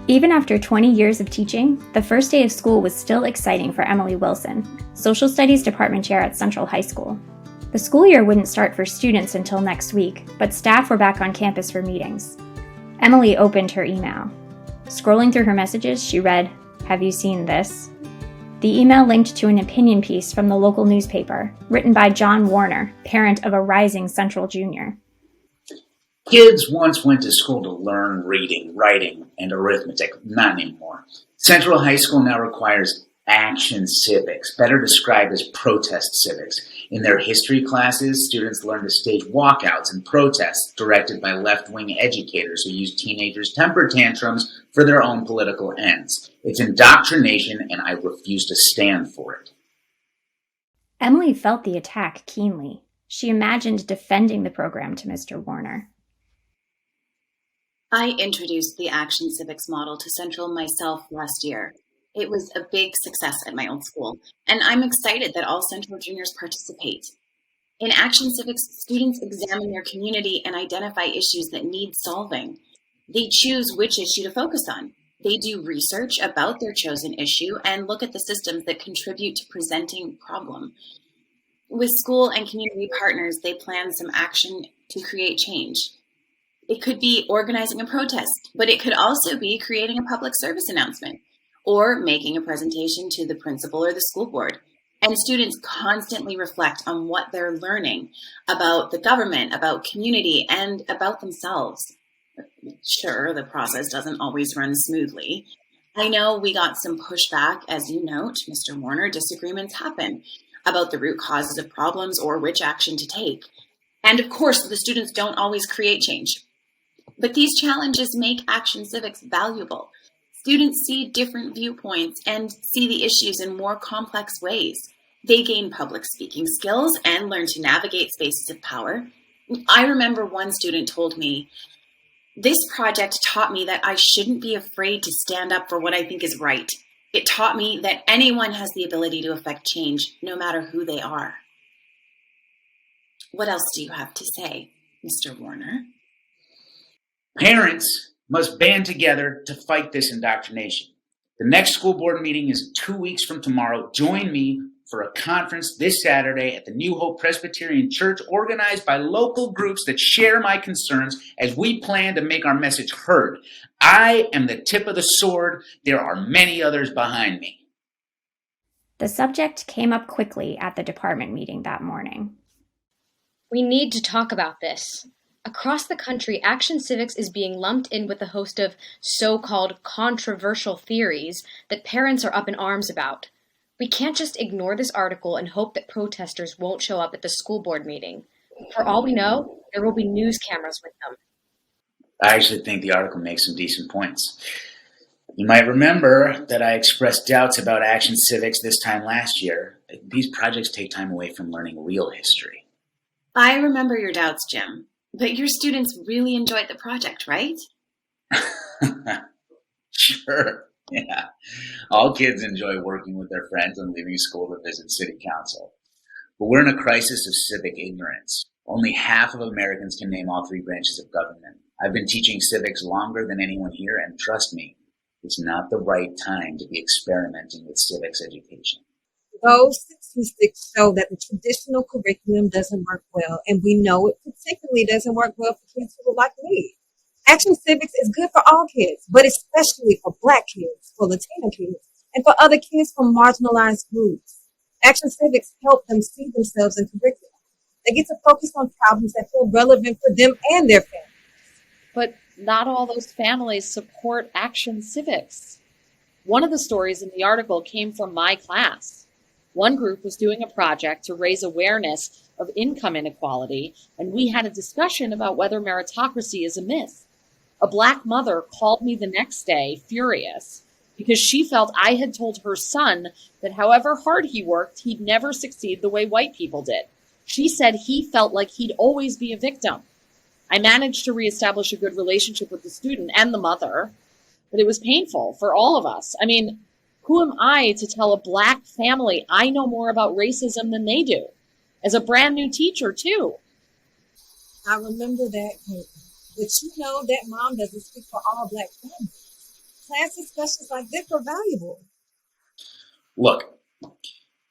Even after 20 years of teaching, the first day of school was still exciting for Emily Wilson, Social Studies Department Chair at Central High School. The school year wouldn't start for students until next week, but staff were back on campus for meetings. Emily opened her email. Scrolling through her messages, she read, "Have you seen this?" The email linked to an opinion piece from the local newspaper, written by John Warner, parent of a rising Central junior. Kids once went to school to learn reading, writing, and arithmetic. Not anymore. Central High School now requires action civics, better described as protest civics. In their history classes, students learn to stage walkouts and protests directed by left-wing educators who use teenagers' temper tantrums for their own political ends. It's indoctrination, and I refuse to stand for it. Emily felt the attack keenly. She imagined defending the program to Mr. Warner. I introduced the Action Civics model to Central myself last year. It was a big success at my old school, and I'm excited that all Central juniors participate. In Action Civics, students examine their community and identify issues that need solving. They choose which issue to focus on. They do research about their chosen issue and look at the systems that contribute to presenting the problem. With school and community partners, they plan some action to create change. It could be organizing a protest, but it could also be creating a public service announcement or making a presentation to the principal or the school board. And students constantly reflect on what they're learning about the government, about community, and about themselves. Sure, the process doesn't always run smoothly. I know we got some pushback, as you note, Mr. Warner. Disagreements happen about the root causes of problems or which action to take. And of course, the students don't always create change. But these challenges make Action Civics valuable. Students see different viewpoints and see the issues in more complex ways. They gain public speaking skills and learn to navigate spaces of power. I remember one student told me, "This project taught me that I shouldn't be afraid to stand up for what I think is right. It taught me that anyone has the ability to affect change, no matter who they are." What else do you have to say, Mr. Warner? Parents must band together to fight this indoctrination. The next school board meeting is 2 weeks from tomorrow. Join me for a conference this Saturday at the New Hope Presbyterian Church, organized by local groups that share my concerns as we plan to make our message heard. I am the tip of the sword. There are many others behind me. The subject came up quickly at the department meeting that morning. We need to talk about this. Across the country, Action Civics is being lumped in with a host of so-called controversial theories that parents are up in arms about. We can't just ignore this article and hope that protesters won't show up at the school board meeting. For all we know, there will be news cameras with them. I actually think the article makes some decent points. You might remember that I expressed doubts about Action Civics this time last year. These projects take time away from learning real history. I remember your doubts, Jim. But your students really enjoyed the project, right? Sure, yeah. All kids enjoy working with their friends and leaving school to visit city council. But we're in a crisis of civic ignorance. Only half of Americans can name all three branches of government. I've been teaching civics longer than anyone here, and trust me, it's not the right time to be experimenting with civics education. Those statistics show that the traditional curriculum doesn't work well, and we know it particularly doesn't work well for kids who are like me. Action Civics is good for all kids, but especially for Black kids, for Latino kids, and for other kids from marginalized groups. Action Civics help them see themselves in curriculum. They get to focus on problems that feel relevant for them and their families. But not all those families support Action Civics. One of the stories in the article came from my class. One group was doing a project to raise awareness of income inequality, and we had a discussion about whether meritocracy is a myth. A Black mother called me the next day, furious, because she felt I had told her son that however hard he worked, he'd never succeed the way white people did. She said he felt like he'd always be a victim. I managed to reestablish a good relationship with the student and the mother, but it was painful for all of us. I mean, who am I to tell a Black family I know more about racism than they do? As a brand new teacher, too. I remember that, but you know that mom doesn't speak for all Black families. Class discussions like this are valuable. Look,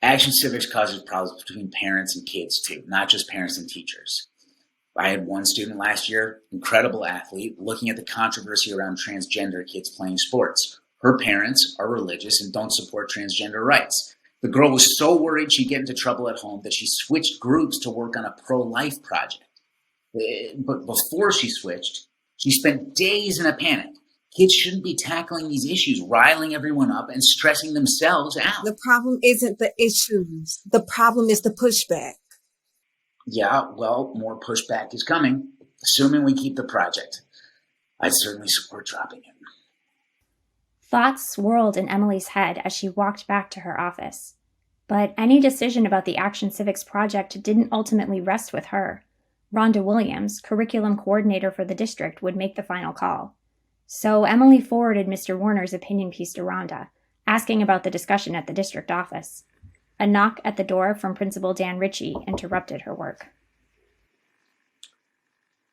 Action Civics causes problems between parents and kids too, not just parents and teachers. I had one student last year, incredible athlete, looking at the controversy around transgender kids playing sports. Her parents are religious and don't support transgender rights. The girl was so worried she'd get into trouble at home that she switched groups to work on a pro-life project. But before she switched, she spent days in a panic. Kids shouldn't be tackling these issues, riling everyone up and stressing themselves out. The problem isn't the issues. The problem is the pushback. Yeah, well, more pushback is coming, assuming we keep the project. I'd certainly support dropping it. Thoughts swirled in Emily's head as she walked back to her office. But any decision about the Action Civics project didn't ultimately rest with her. Rhonda Williams, curriculum coordinator for the district, would make the final call. So Emily forwarded Mr. Warner's opinion piece to Rhonda, asking about the discussion at the district office. A knock at the door from Principal Dan Ritchie interrupted her work.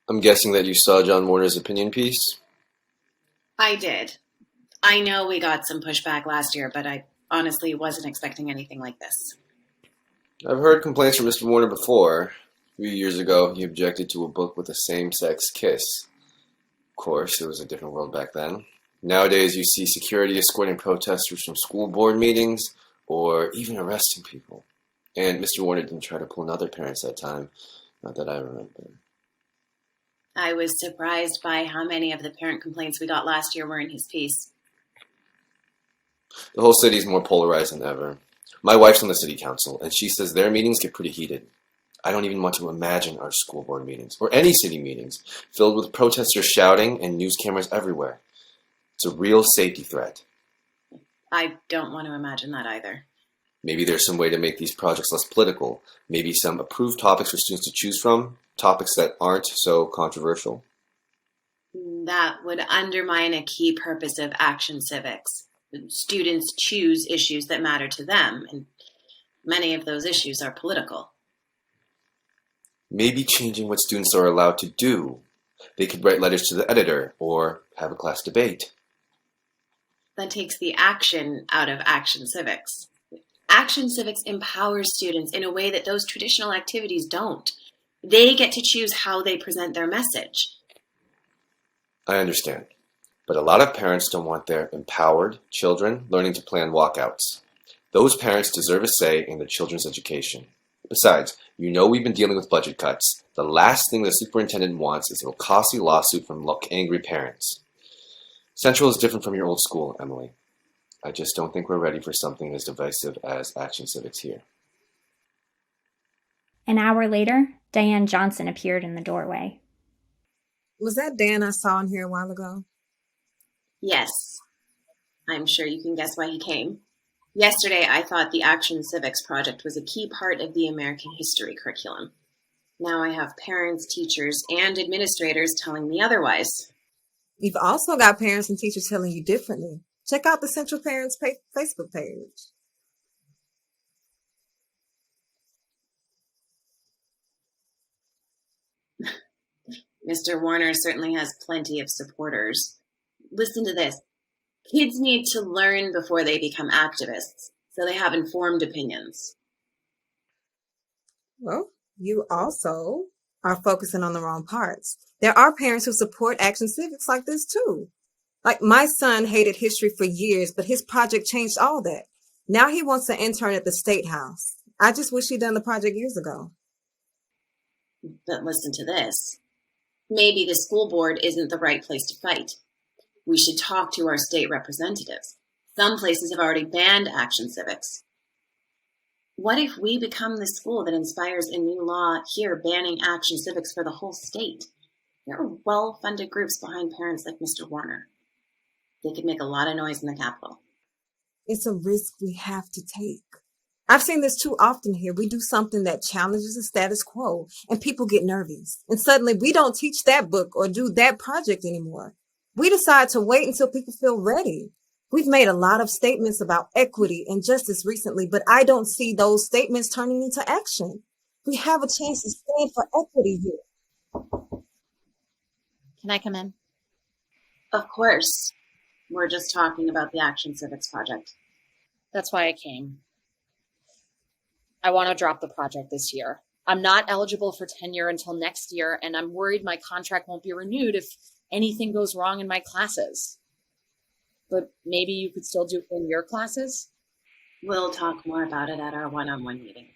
I'm guessing that you saw John Warner's opinion piece? I did. I know we got some pushback last year, but I honestly wasn't expecting anything like this. I've heard complaints from Mr. Warner before. A few years ago, he objected to a book with a same-sex kiss. Of course, it was a different world back then. Nowadays, you see security escorting protesters from school board meetings or even arresting people. And Mr. Warner didn't try to pull another parents that time, not that I remember. I was surprised by how many of the parent complaints we got last year were in his piece. The whole city's more polarized than ever. My wife's on the city council, and she says their meetings get pretty heated. I don't even want to imagine our school board meetings, or any city meetings, filled with protesters shouting and news cameras everywhere. It's a real safety threat. I don't want to imagine that either. Maybe there's some way to make these projects less political. Maybe some approved topics for students to choose from, topics that aren't so controversial. That would undermine a key purpose of Action Civics. Students choose issues that matter to them, and many of those issues are political. Maybe changing what students are allowed to do. They could write letters to the editor or have a class debate. That takes the action out of Action Civics. Action Civics empowers students in a way that those traditional activities don't. They get to choose how they present their message. I understand. But a lot of parents don't want their empowered children learning to plan walkouts. Those parents deserve a say in their children's education. Besides, you know we've been dealing with budget cuts. The last thing the superintendent wants is a costly lawsuit from angry parents. Central is different from your old school, Emily. I just don't think we're ready for something as divisive as Action Civics here. An hour later, Diane Johnson appeared in the doorway. Was that Dan I saw in here a while ago? Yes. I'm sure you can guess why he came. Yesterday, I thought the Action Civics project was a key part of the American history curriculum. Now I have parents, teachers, and administrators telling me otherwise. You've also got parents and teachers telling you differently. Check out the Central Parents Facebook page. Mr. Warner certainly has plenty of supporters. Listen to this. Kids need to learn before they become activists, so they have informed opinions. Well, you also are focusing on the wrong parts. There are parents who support Action Civics like this too. Like my son hated history for years, but his project changed all that. Now he wants to intern at the State House. I just wish he'd done the project years ago. But listen to this. Maybe the school board isn't the right place to fight. We should talk to our state representatives. Some places have already banned Action Civics. What if we become the school that inspires a new law here banning Action Civics for the whole state? There are well-funded groups behind parents like Mr. Warner. They could make a lot of noise in the Capitol. It's a risk we have to take. I've seen this too often here. We do something that challenges the status quo and people get nervous. And suddenly we don't teach that book or do that project anymore. We decide to wait until people feel ready. We've made a lot of statements about equity and justice recently, but I don't see those statements turning into action. We have a chance to stand for equity here. Can I come in? Of course. We're just talking about the Action Civics project. That's why I came. I want to drop the project this year. I'm not eligible for tenure until next year, and I'm worried my contract won't be renewed if anything goes wrong in my classes. But maybe you could still do it in your classes? We'll talk more about it at our one-on-one meeting.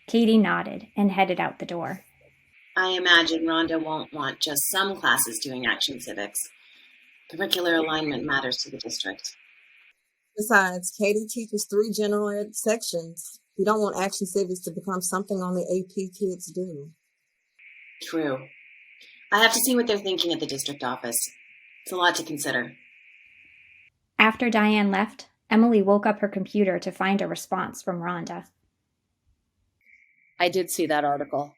Katie nodded and headed out the door. I imagine Rhonda won't want just some classes doing Action Civics. Curricular alignment matters to the district. Besides, Katie teaches 3 general ed sections. We don't want Action Civics to become something only AP kids do. True. I have to see what they're thinking at the district office. It's a lot to consider. After Diane left, Emily woke up her computer to find a response from Rhonda. I did see that article.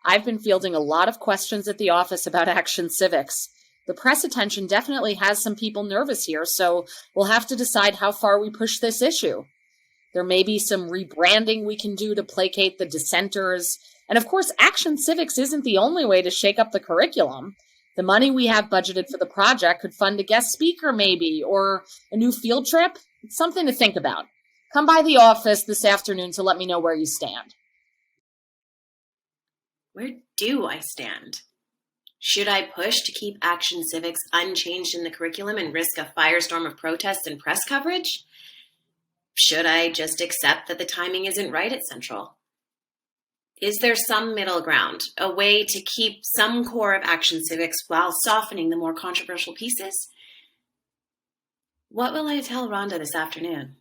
I've been fielding a lot of questions at the office about Action Civics. The press attention definitely has some people nervous here, so we'll have to decide how far we push this issue. There may be some rebranding we can do to placate the dissenters. And of course, Action Civics isn't the only way to shake up the curriculum. The money we have budgeted for the project could fund a guest speaker maybe, or a new field trip. It's something to think about. Come by the office this afternoon to let me know where you stand. Where do I stand? Should I push to keep Action Civics unchanged in the curriculum and risk a firestorm of protests and press coverage? Should I just accept that the timing isn't right at Central? Is there some middle ground, a way to keep some core of Action Civics while softening the more controversial pieces? What will I tell Rhonda this afternoon?